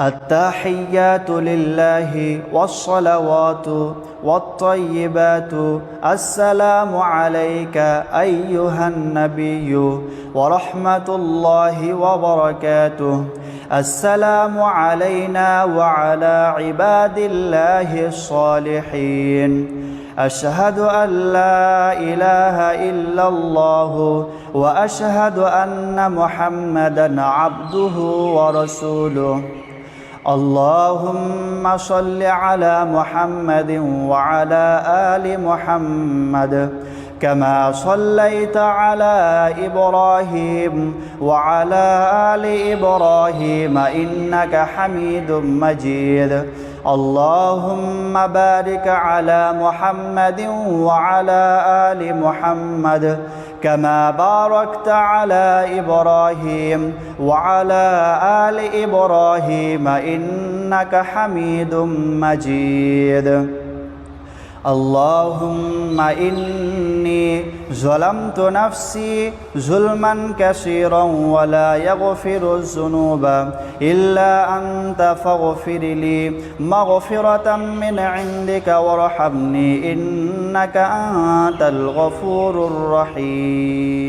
التحيات لله والصلوات والطيبات السلام عليك أيها النبي ورحمة الله وبركاته السلام علينا وعلى عباد الله الصالحين أشهد أن لا إله إلا الله وأشهد أن محمدًا عبده ورسوله اللهم صل على محمد وعلى آل محمد كما صليت على إبراهيم وعلى آل إبراهيم إنك حميد مجيد اللهم بارك على محمد وعلى آل محمد كما باركت على إبراهيم وعلى آل إبراهيم إنك حميد مجيد اللهم إني ظلمت نفسي ظلما كثيرا ولا يغفر الذنوب إلا أنت فاغفر لي مغفرة من عندك وارحمني إنك أنت الغفور الرحيم